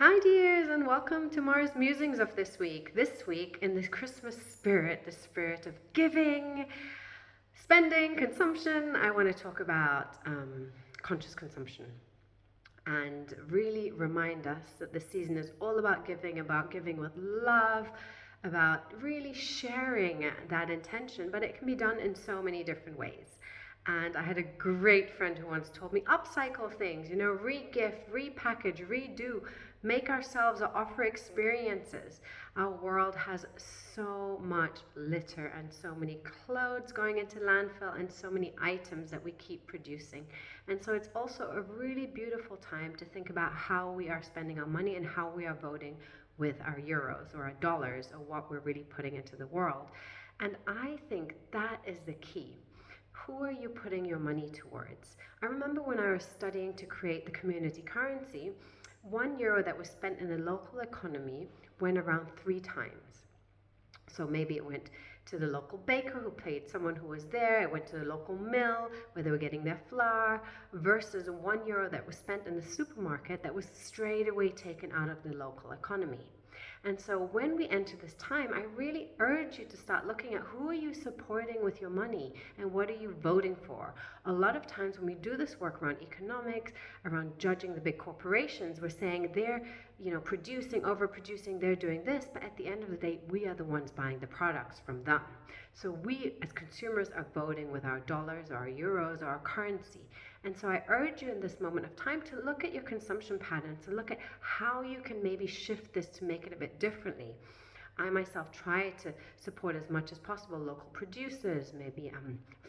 Hi, dears, and welcome to Mars Musings of this week. This week, in the Christmas spirit, the spirit of giving, spending, consumption, I want to talk about conscious consumption and really remind us that the season is all about giving with love, about really sharing that intention, but it can be done in so many different ways. And I had a great friend who once told me, upcycle things, re-gift, repackage, redo, make ourselves or offer experiences. Our world has so much litter and so many clothes going into landfill and so many items that we keep producing. And so it's also a really beautiful time to think about how we are spending our money and how we are voting with our euros or our dollars or what we're really putting into the world. And I think that is the key. Who are you putting your money towards? I remember when I was studying to create the community currency, €1 that was spent in the local economy went around 3 times. So maybe it went to the local baker who paid someone who was there. It went to the local mill where they were getting their flour, versus €1 that was spent in the supermarket that was straight away taken out of the local economy. And so when we enter this time, I really urge you to start looking at who are you supporting with your money and what are you voting for. A lot of times when we do this work around economics, around judging the big corporations, we're saying they're producing, overproducing, they're doing this, but at the end of the day, we are the ones buying the products from them. So we as consumers are voting with our dollars, our euros, our currency. And so I urge you in this moment of time to look at your consumption patterns, to look at how you can maybe shift this to make it a bit differently. I myself try to support as much as possible local producers, maybe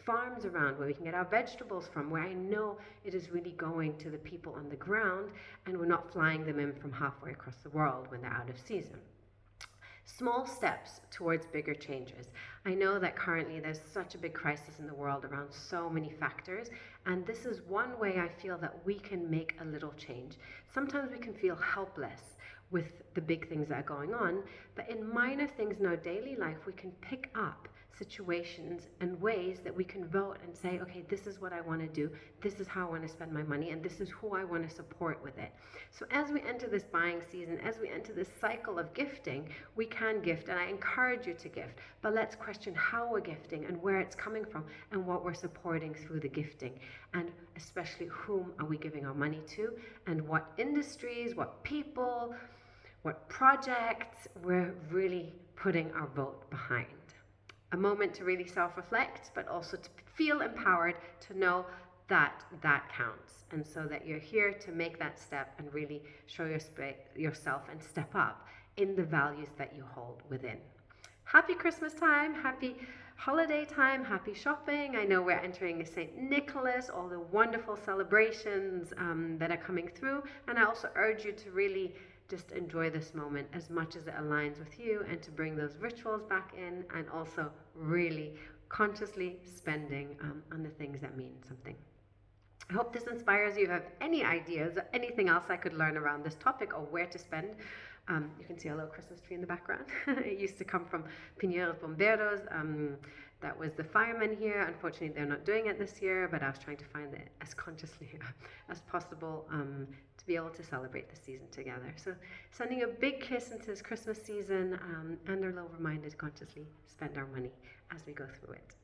farms around where we can get our vegetables from, where I know it is really going to the people on the ground and we're not flying them in from halfway across the world when they're out of season. Small steps towards bigger changes. I know that currently there's such a big crisis in the world around so many factors, and this is one way I feel that we can make a little change. Sometimes we can feel helpless with the big things that are going on, but in minor things in our daily life, we can pick up situations and ways that we can vote and say, okay, this is what I want to do, this is how I want to spend my money, and this is who I want to support with it. So as we enter this buying season, as we enter this cycle of gifting, we can gift, and I encourage you to gift, but let's question how we're gifting and where it's coming from and what we're supporting through the gifting, and especially whom are we giving our money to, and what industries, what people, what projects we're really putting our vote behind. A moment to really self-reflect, but also to feel empowered to know that that counts, and so that you're here to make that step and really show yourself and step up in the values that you hold within. Happy Christmas time, happy holiday time, happy shopping. I know we're entering St. Nicholas, all the wonderful celebrations that are coming through, and I also urge you to really just enjoy this moment as much as it aligns with you, and to bring those rituals back in, and also really consciously spending on the things that mean something. I hope this inspires you. If you have any ideas or anything else I could learn around this topic or where to spend, you can see a little Christmas tree in the background. It used to come from Pinheiros Bombeiros. That was the firemen here. Unfortunately, they're not doing it this year, but I was trying to find it as consciously as possible to be able to celebrate the season together. So sending a big kiss into this Christmas season, and a little reminder to consciously spend our money as we go through it.